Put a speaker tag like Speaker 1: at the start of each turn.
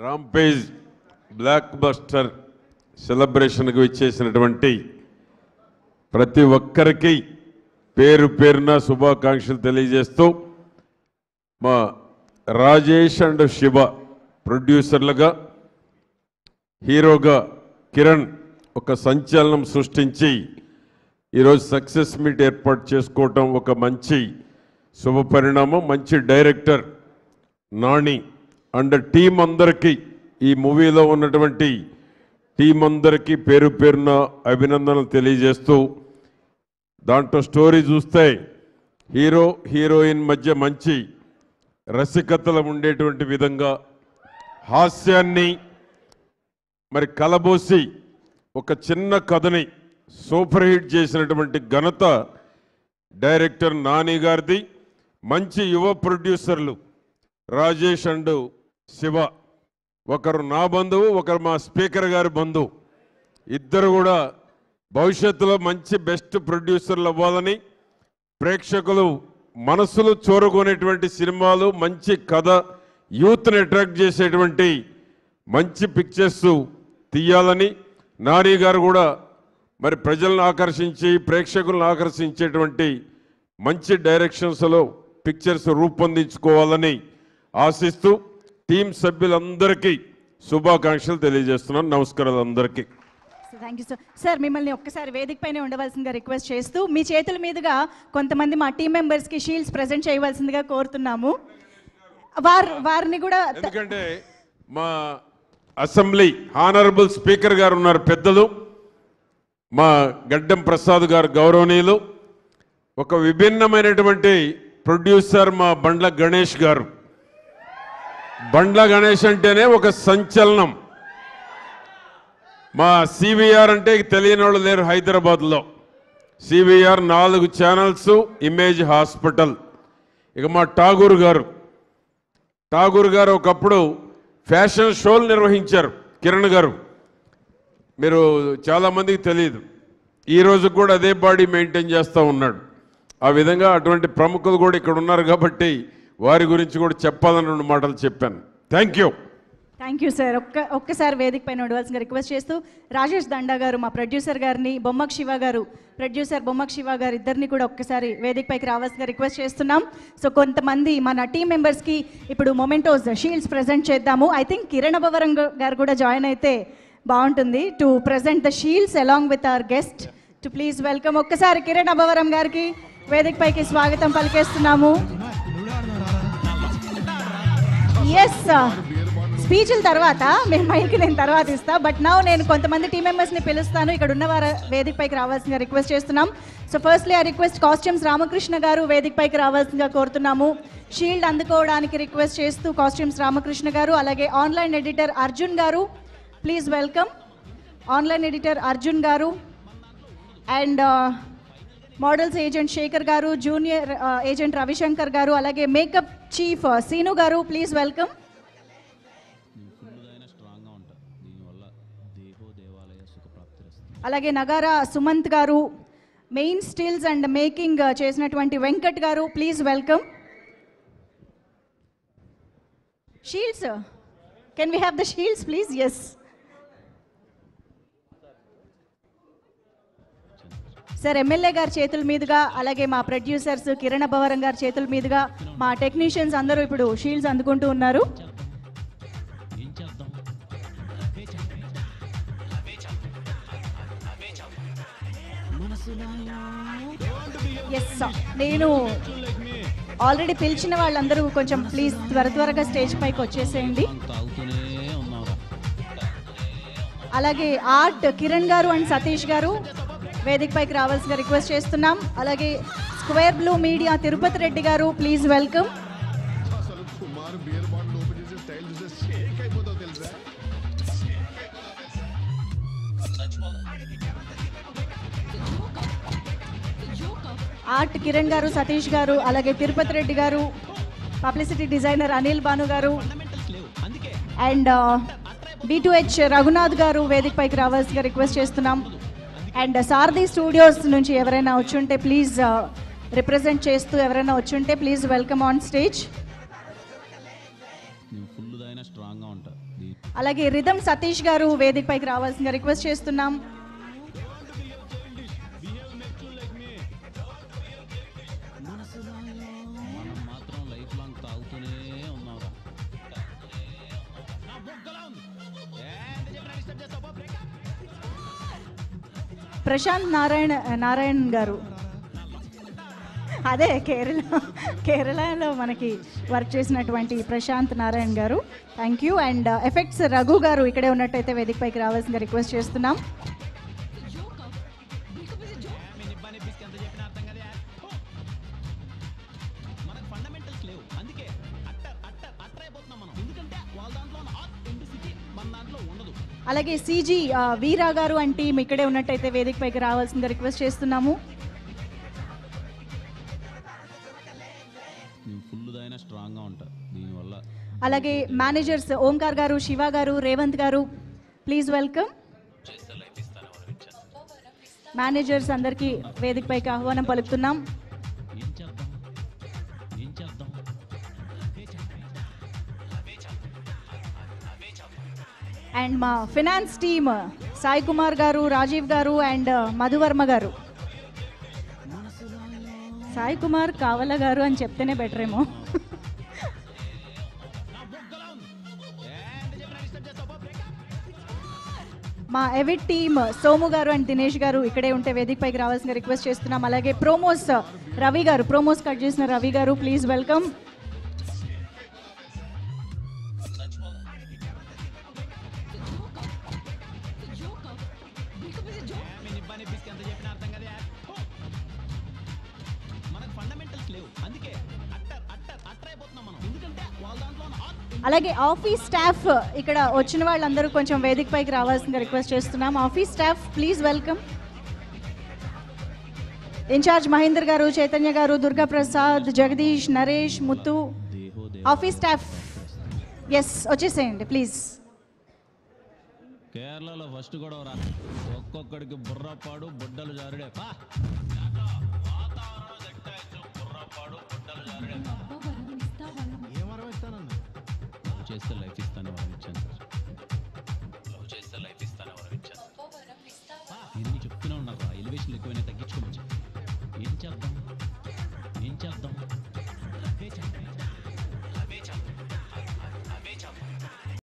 Speaker 1: Rampage block buster సెలబ్రేషన్కి వచ్చేసినటువంటి ప్రతి ఒక్కరికి పేరు పేరున శుభాకాంక్షలు తెలియజేస్తూ మా రాజేష్ అండ్ శివ ప్రొడ్యూసర్లుగా హీరోగా కిరణ్ ఒక సంచలనం సృష్టించి ఈరోజు సక్సెస్ మీట్ ఏర్పాటు చేసుకోవటం ఒక మంచి శుభ పరిణామం. మంచి డైరెక్టర్ నాని అండ్ టీం అందరికీ, ఈ మూవీలో ఉన్నటువంటి టీం అందరికీ పేరు పేరున అభినందనలు తెలియజేస్తూ, దాంట్లో స్టోరీ చూస్తే హీరో హీరోయిన్ మధ్య మంచి రసికతలు ఉండేటువంటి విధంగా హాస్యాన్ని మరి కలబోసి ఒక చిన్న కథని సూపర్ హిట్ చేసినటువంటి ఘనత డైరెక్టర్ నాని గారిది. మంచి యువ ప్రొడ్యూసర్లు రాజేష్ అండ్ శివ, ఒకరు నా బంధువు, ఒకరు మా స్పీకర్ గారి బంధువు, ఇద్దరు కూడా భవిష్యత్తులో మంచి బెస్ట్ ప్రొడ్యూసర్లు అవ్వాలని, ప్రేక్షకులు మనసులు చూరగొనేటువంటి సినిమాలు, మంచి కథ, యూత్ని అట్రాక్ట్ చేసేటువంటి మంచి పిక్చర్స్ తీయాలని నాని గారు కూడా మరి ప్రజలను ఆకర్షించి ప్రేక్షకులను ఆకర్షించేటువంటి మంచి డైరెక్షన్స్లో పిక్చర్స్ రూపొందించుకోవాలని ఆశిస్తూ టీం సభ్యులందరికీ శుభాకాంక్షలు తెలియజేస్తున్నాను. నమస్కారాలు అందరికీ.
Speaker 2: Thank you sir. సార్ మిమ్మల్ని ఒక్కసారి వేదిక పైన ఉండవలసిందిగా రిక్వెస్ట్ చేస్తూ మీ చేతుల మీదుగా కొంతమంది మా టీం మెంబర్స్కి షీల్డ్స్ ప్రజెంట్ చేయవలసిందిగా కోరుతున్నాము. వారిని కూడా,
Speaker 1: ఎందుకంటే మా అసెంబ్లీ హానరబుల్ స్పీకర్ గారు ఉన్నారు పెద్దలు, మా గడ్డం ప్రసాద్ గారు గౌరవనీయులు, ఒక విభిన్నమైనటువంటి ప్రొడ్యూసర్ మా బండ్ల గణేష్ గారు. బండ్ల గణేష్ అంటేనే ఒక సంచలనం. మా సివిఆర్ అంటే తెలియని వాళ్ళు లేరు హైదరాబాద్లో. CVR 4 channels, image hospital. ఇక మా ఠాగూర్ గారు ఒకప్పుడు ఫ్యాషన్ షోలు నిర్వహించారు. కిరణ్ గారు, మీరు చాలామందికి తెలియదు, ఈరోజు కూడా అదే బాడీ మెయింటైన్ చేస్తూ ఉన్నాడు. ఆ విధంగా అటువంటి ప్రముఖులు కూడా ఇక్కడ ఉన్నారు కాబట్టి వారి గురించి కూడా చెప్పాలని 2 మాటలు చెప్పాను. Thank you
Speaker 2: sir. ఒక్కసారి వేదిక పైన ఉండవలసిందిగా రిక్వెస్ట్ చేస్తూ రాజేష్ దండా గారు, మా ప్రొడ్యూసర్ గారిని, బొమ్మక్ శివ గారు, ప్రొడ్యూసర్ బొమ్మక్ శివ గారు ఇద్దరిని కూడా ఒక్కసారి వేదిక పైకి రావాల్సిందిగా రిక్వెస్ట్ చేస్తున్నాం. సో కొంతమంది మన టీం మెంబర్స్కి ఇప్పుడు మొమెంటోస్ షీల్డ్స్ ప్రజెంట్ చేద్దాము. ఐ థింక్ కిరణ్ అబవరం గారు కూడా జాయిన్ అయితే బాగుంటుంది to present the shields along with our guest. To please welcome ఒక్కసారి కిరణ్ అబవరం గారికి వేదిక పైకి స్వాగతం పలికేస్తున్నాము. ఎస్, స్పీచ్ల తర్వాత మీరు మైకి నేను తర్వాత ఇస్తా, బట్ నౌ నేను కొంతమంది టీం మెంబర్స్ని పిలుస్తాను. ఇక్కడ ఉన్న వారు వేదిక పైకి రావాల్సిందిగా రిక్వెస్ట్ చేస్తున్నాం. సో ఫస్ట్లీ ఆ రిక్వెస్ట్ కాస్ట్యూమ్స్ రామకృష్ణ గారు వేదిక పైకి రావాల్సిందిగా కోరుతున్నాము. షీల్డ్ అందుకోవడానికి రిక్వెస్ట్ చేస్తూ కాస్ట్యూమ్స్ రామకృష్ణ గారు, అలాగే ఆన్లైన్ ఎడిటర్ అర్జున్ గారు, please welcome online editor Arjun గారు, అండ్ మోడల్స్ ఏజెంట్ శేఖర్ గారు, జూనియర్ ఏజెంట్ రవిశంకర్ గారు, అలాగే మేకప్ చీఫ్ సీను గారు, ప్లీజ్ వెల్కమ్. అలాగే నగారా సుమంత్ గారు, మెయిన్ స్టిల్స్ అండ్ మేకింగ్ చేసినటువంటి వెంకట్ గారు, please welcome. Shields, can we have the shields please? Yes sir. MLA గారి చేతుల మీదుగా, అలాగే మా ప్రొడ్యూసర్స్ కిరణ్ అబ్బవరం గారి చేతుల మీదుగా మా టెక్నీషియన్స్ అందరూ ఇప్పుడు షీల్డ్స్ అందుకుంటూ ఉన్నారు. ఎస్, నేను ఆల్రెడీ పిలిచిన వాళ్ళందరూ కొంచెం ప్లీజ్ త్వరగా స్టేజ్ పైకి వచ్చేసేయండి. అలాగే ఆర్ట్ కిరణ్ గారు అండ్ సతీష్ గారు వేదిక పైకి రావాల్సిందిగా రిక్వెస్ట్ చేస్తున్నాం. అలాగే square blue media Tirupati Reddy గారు, ప్లీజ్ వెల్కమ్. ఆర్ట్ కిరణ్ గారు, సతీష్ గారు, అలాగే తిరుపతి రెడ్డి గారు, పబ్లిసిటీ డిజైనర్ అనిల్ భాను గారు, అండ్ B2H రఘునాథ్ గారు వేదిక పైకి రావాల్సిందిగా రిక్వెస్ట్ చేస్తున్నాం. అండ్ సారథి స్టూడియోస్ నుంచి ఎవరైనా వచ్చుంటే ప్లీజ్ రిప్రజెంట్ చేస్తూ ఎవరైనా వచ్చుంటే ప్లీజ్ వెల్కమ్ ఆన్ స్టేజ్.
Speaker 3: స్ట్రాంగ్గా ఉంటుంది.
Speaker 2: అలాగే రిధమ్ సతీష్ గారు వేదికపైకి రావాల్సిందిగా రిక్వెస్ట్ చేస్తున్నాం.
Speaker 3: మనం మాత్రం లైఫ్ లాంగ్ తాగుతూనే ఉన్నారా.
Speaker 2: ప్రశాంత్ నారాయణ్ గారు, అదే కేరళలో మనకి వర్క్ చేసినటువంటి ప్రశాంత్ నారాయణ్ గారు, thank you. And effects Raghu గారు ఇక్కడే ఉన్నట్టయితే వేదికపైకి రావాల్సిందిగా రిక్వెస్ట్ చేస్తున్నాం. అలాగే సిజీ వీరా గారు అండ్ టీం ఇక్కడే ఉన్నట్టయితే వేదికపైకి రావాల్సిందిగా రిక్వెస్ట్ చేస్తున్నాము.
Speaker 3: ఫుల్ దైనా స్ట్రాంగ్గా ఉంటా దీనివల్ల.
Speaker 2: అలాగే మేనేజర్స్ ఓంకార్ గారు, శివ గారు, రేవంత్ గారు, ప్లీజ్ వెల్కమ్. మేనేజర్స్ అందరికీ వేదికపైకి ఆహ్వానం పలుకుతున్నాం. అండ్ మా ఫినాన్స్ టీమ్ సాయి కుమార్ గారు, రాజీవ్ గారు అండ్ మధువర్మ గారు. సాయి కుమార్ కావల గారు అని చెప్తేనే బెటర్ ఏమో. మా ఎవిట్ టీమ్ సోము గారు అండ్ దినేష్ గారు ఇక్కడే ఉంటే వేదికపైకి రావాల్సిన రిక్వెస్ట్ చేస్తున్నాం. అలాగే ప్రోమోస్ రవి గారు, ప్రోమోస్ కట్ చేసిన రవి గారు, ప్లీజ్ వెల్కమ్. అలాగే ఆఫీస్ స్టాఫ్ ఇక్కడ వచ్చిన వాళ్ళందరూ కొంచెం వేదికపైకి రావాల్సిందిగా రిక్వెస్ట్ చేస్తున్నాం. Office staff please welcome. In-charge Mahender గారు, చైతన్య గారు, దుర్గా ప్రసాద్, జగదీష్, నరేష్, ముత్తు, ఆఫీస్ స్టాఫ్ ఎస్ వచ్చేసేయండి ప్లీజ్.
Speaker 3: కేరళలో ఫస్ట్ కూడా రా, ఒక్కొక్కడికి బుర్రపాడు బుడ్డలు జారుడే. చేస్తే లైఫ్ ఇస్తాను వరం ఇచ్చాను సార్. లవ్ చేస్తే లైఫ్ ఇస్తాను వరం ఇచ్చాను. నేను చెప్తూనే ఉన్నా, ఎలివేషన్ ఎక్కువైనా తగ్గించుకోవచ్చు. ఏం చేద్దాం?